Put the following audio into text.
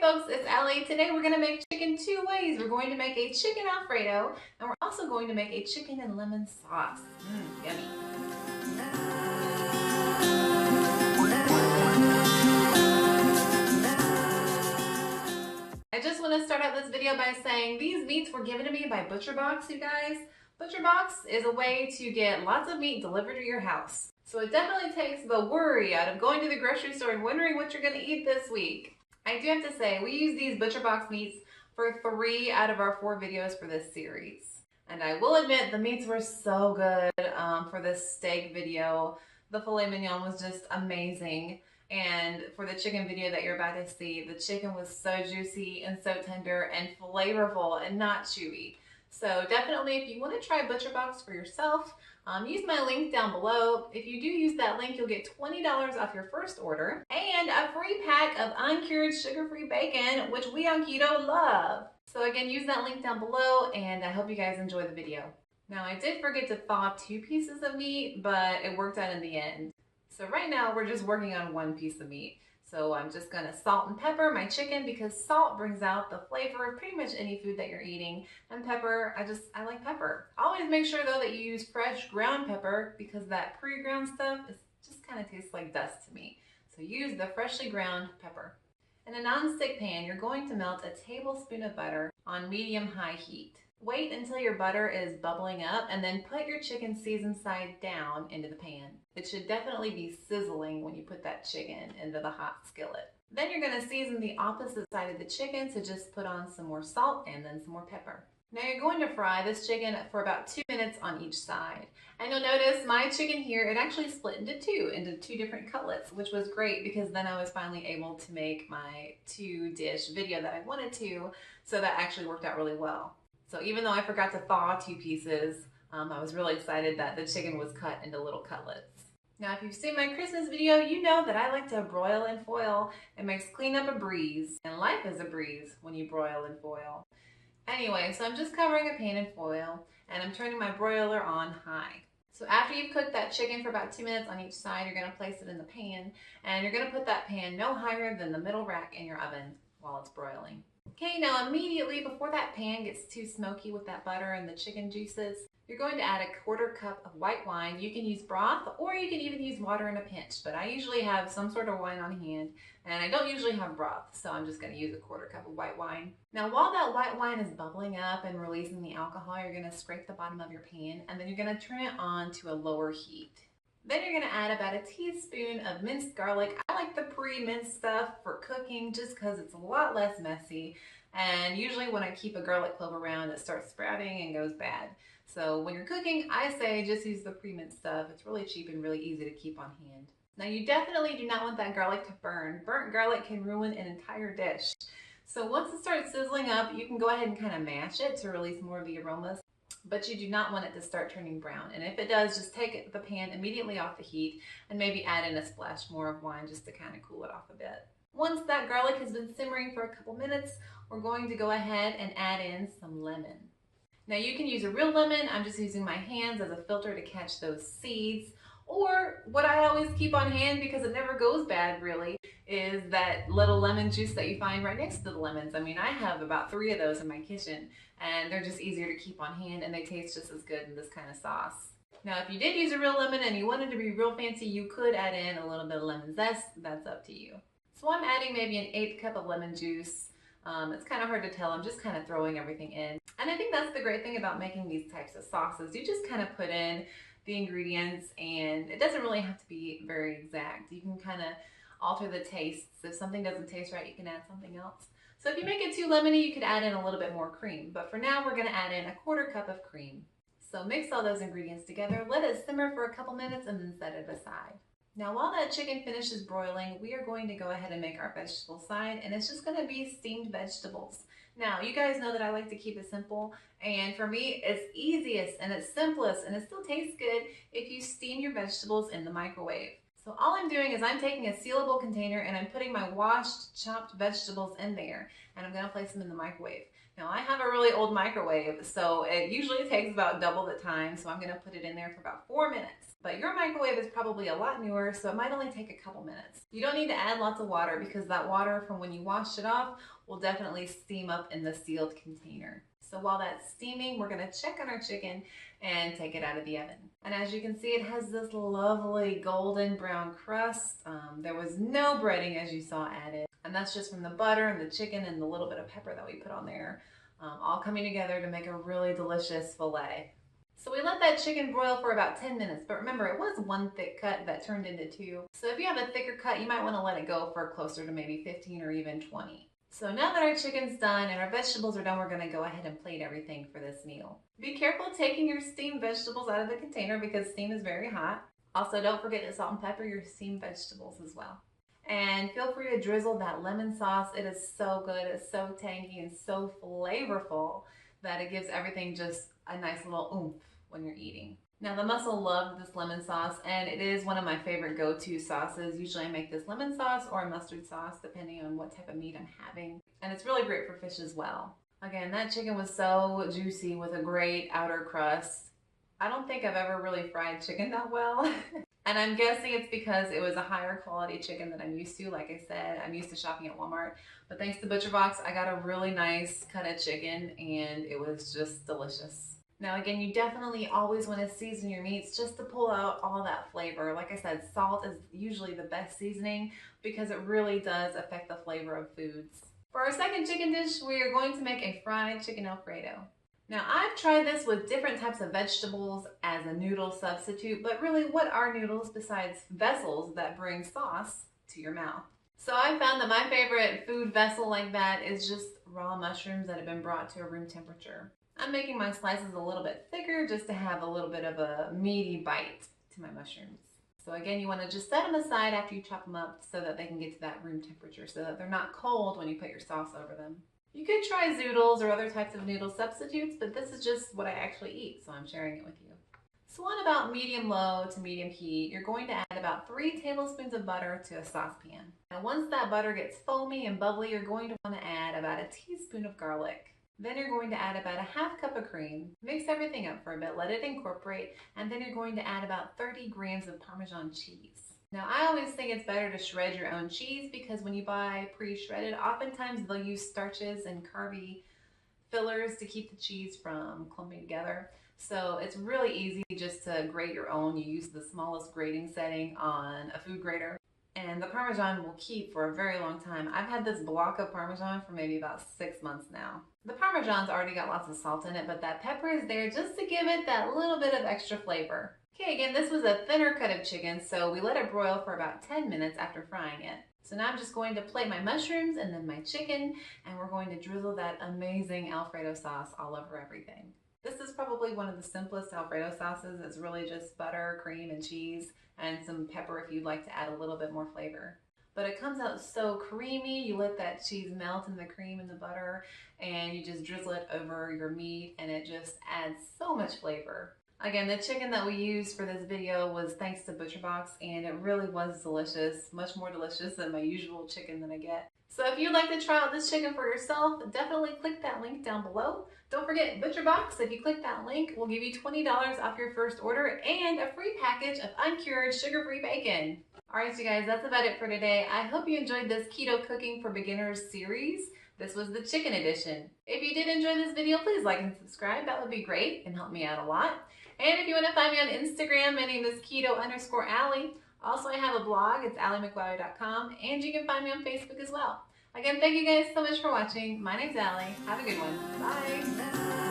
Hey folks, it's Allie. Today we're going to make chicken two ways. We're going to make a chicken Alfredo, and we're also going to make a chicken and lemon sauce. Yummy. I just want to start out this video by saying these meats were given to me by ButcherBox, you guys. ButcherBox is a way to get lots of meat delivered to your house. So it definitely takes the worry out of going to the grocery store and wondering what you're going to eat this week. I do have to say, we use these ButcherBox meats for 3 out of our 4 videos for this series. And I will admit, the meats were so good for this steak video. The filet mignon was just amazing. And for the chicken video that you're about to see, the chicken was so juicy and so tender and flavorful and not chewy. So definitely, if you want to try ButcherBox for yourself, use my link down below. If you do use that link, you'll get $20 off your first order and a free pack of uncured sugar-free bacon, which we on keto love. So again, use that link down below, and I hope you guys enjoy the video. Now, I did forget to thaw 2 pieces of meat, but it worked out in the end. So right now, we're just working on 1 piece of meat. So I'm just gonna salt and pepper my chicken because salt brings out the flavor of pretty much any food that you're eating. And pepper, I like pepper. Always make sure though that you use fresh ground pepper because that pre-ground stuff just kind of tastes like dust to me. So use the freshly ground pepper. In a non-stick pan, you're going to melt a tablespoon of butter on medium-high heat. Wait until your butter is bubbling up and then put your chicken seasoned side down into the pan. It should definitely be sizzling when you put that chicken into the hot skillet. Then you're going to season the opposite side of the chicken, so just put on some more salt and then some more pepper. Now you're going to fry this chicken for about 2 minutes on each side. And you'll notice my chicken here, it actually split into 2 different cutlets, which was great because then I was finally able to make my 2-dish video that I wanted to, so that actually worked out really well. So even though I forgot to thaw 2 pieces, I was really excited that the chicken was cut into little cutlets. Now, if you've seen my Christmas video, you know that I like to broil in foil. It makes cleanup a breeze, and life is a breeze when you broil in foil. Anyway, so I'm just covering a pan in foil, and I'm turning my broiler on high. So after you've cooked that chicken for about 2 minutes on each side, you're going to place it in the pan, and you're going to put that pan no higher than the middle rack in your oven while it's broiling. Okay, now immediately before that pan gets too smoky with that butter and the chicken juices, you're going to add a 1/4 cup of white wine. You can use broth or you can even use water in a pinch, but I usually have some sort of wine on hand and I don't usually have broth, so I'm just going to use a 1/4 cup of white wine. Now while that white wine is bubbling up and releasing the alcohol, you're going to scrape the bottom of your pan and then you're going to turn it on to a lower heat. Then you're going to add about a teaspoon of minced garlic. I like the pre-minced stuff for cooking just because it's a lot less messy. And usually when I keep a garlic clove around, it starts sprouting and goes bad. So when you're cooking, I say just use the pre-minced stuff. It's really cheap and really easy to keep on hand. Now you definitely do not want that garlic to burn. Burnt garlic can ruin an entire dish. So once it starts sizzling up, you can go ahead and kind of mash it to release more of the aromas. But you do not want it to start turning brown. And if it does, just take the pan immediately off the heat and maybe add in a splash more of wine just to kind of cool it off a bit. Once that garlic has been simmering for a couple minutes, we're going to go ahead and add in some lemon. Now you can use a real lemon. I'm just using my hands as a filter to catch those seeds. Or what I always keep on hand because it never goes bad really is that little lemon juice that you find right next to the lemons. I mean, I have about 3 of those in my kitchen and they're just easier to keep on hand and they taste just as good in this kind of sauce. Now, if you did use a real lemon and you wanted to be real fancy, you could add in a little bit of lemon zest. That's up to you. So I'm adding maybe an 1/8 cup of lemon juice. It's kind of hard to tell. I'm just kind of throwing everything in. And I think that's the great thing about making these types of sauces. You just kind of put in the ingredients and it doesn't really have to be very exact. You can kind of alter the tastes. If something doesn't taste right, you can add something else. So if you make it too lemony, you could add in a little bit more cream. But for now, we're going to add in a 1/4 cup of cream. So mix all those ingredients together, let it simmer for a couple minutes, and then set it aside. Now while that chicken finishes broiling, we are going to go ahead and make our vegetable side, and it's just going to be steamed vegetables. Now you guys know that I like to keep it simple, and for me it's easiest and it's simplest and it still tastes good if you steam your vegetables in the microwave. So all I'm doing is I'm taking a sealable container and I'm putting my washed chopped vegetables in there and I'm going to place them in the microwave. Now I have a really old microwave, so it usually takes about double the time, so I'm gonna put it in there for about 4 minutes. But your microwave is probably a lot newer, so it might only take a couple minutes. You don't need to add lots of water because that water from when you washed it off will definitely steam up in the sealed container. So while that's steaming, we're gonna check on our chicken and take it out of the oven. And as you can see, it has this lovely golden brown crust. There was no breading, as you saw, added. And that's just from the butter and the chicken and the little bit of pepper that we put on there, all coming together to make a really delicious filet. So we let that chicken broil for about 10 minutes, but remember, it was one thick cut that turned into two. So if you have a thicker cut, you might want to let it go for closer to maybe 15 or even 20. So now that our chicken's done and our vegetables are done, we're going to go ahead and plate everything for this meal. Be careful taking your steamed vegetables out of the container because steam is very hot. Also, don't forget to salt and pepper your steamed vegetables as well. And feel free to drizzle that lemon sauce. It is so good, it's so tangy and so flavorful that it gives everything just a nice little oomph when you're eating. Now the muscle loved this lemon sauce, and it is one of my favorite go-to sauces. Usually I make this lemon sauce or a mustard sauce depending on what type of meat I'm having. And it's really great for fish as well. Again, that chicken was so juicy with a great outer crust. I don't think I've ever really fried chicken that well. And I'm guessing it's because it was a higher quality chicken than I'm used to. Like I said, I'm used to shopping at Walmart. But thanks to ButcherBox, I got a really nice cut of chicken and it was just delicious. Now again, you definitely always want to season your meats just to pull out all that flavor. Like I said, salt is usually the best seasoning because it really does affect the flavor of foods. For our second chicken dish, we are going to make a fried chicken Alfredo. Now I've tried this with different types of vegetables as a noodle substitute, but really what are noodles besides vessels that bring sauce to your mouth? So I found that my favorite food vessel like that is just raw mushrooms that have been brought to a room temperature. I'm making my slices a little bit thicker just to have a little bit of a meaty bite to my mushrooms. So again, you want to just set them aside after you chop them up so that they can get to that room temperature so that they're not cold when you put your sauce over them. You could try zoodles or other types of noodle substitutes, but this is just what I actually eat, so I'm sharing it with you. So on about medium-low to medium heat, you're going to add about 3 tablespoons of butter to a saucepan. Now once that butter gets foamy and bubbly, you're going to want to add about a teaspoon of garlic. Then you're going to add about a half cup of cream. Mix everything up for a bit, let it incorporate, and then you're going to add about 30 grams of Parmesan cheese. Now I always think it's better to shred your own cheese because when you buy pre-shredded, oftentimes they'll use starches and carby fillers to keep the cheese from clumping together. So it's really easy just to grate your own. You use the smallest grating setting on a food grater. And the Parmesan will keep for a very long time. I've had this block of Parmesan for maybe about 6 months now. The Parmesan's already got lots of salt in it, but that pepper is there just to give it that little bit of extra flavor. Okay, again, this was a thinner cut of chicken, so we let it broil for about 10 minutes after frying it. So now I'm just going to plate my mushrooms and then my chicken, and we're going to drizzle that amazing Alfredo sauce all over everything. This is probably one of the simplest Alfredo sauces. It's really just butter, cream, and cheese, and some pepper if you'd like to add a little bit more flavor. But it comes out so creamy. You let that cheese melt in the cream and the butter, and you just drizzle it over your meat, and it just adds so much flavor. Again, the chicken that we used for this video was thanks to ButcherBox, and it really was delicious, much more delicious than my usual chicken that I get. So if you'd like to try out this chicken for yourself, definitely click that link down below. Don't forget ButcherBox, if you click that link, we'll give you $20 off your first order and a free package of uncured sugar-free bacon. Alright you guys, that's about it for today. I hope you enjoyed this Keto Cooking for Beginners series. This was the chicken edition. If you did enjoy this video, please like and subscribe. That would be great and help me out a lot. And if you want to find me on Instagram, my name is keto_Allie. Also, I have a blog. It's alliemcguire.com. And you can find me on Facebook as well. Again, thank you guys so much for watching. My name's Allie. Have a good one. Bye.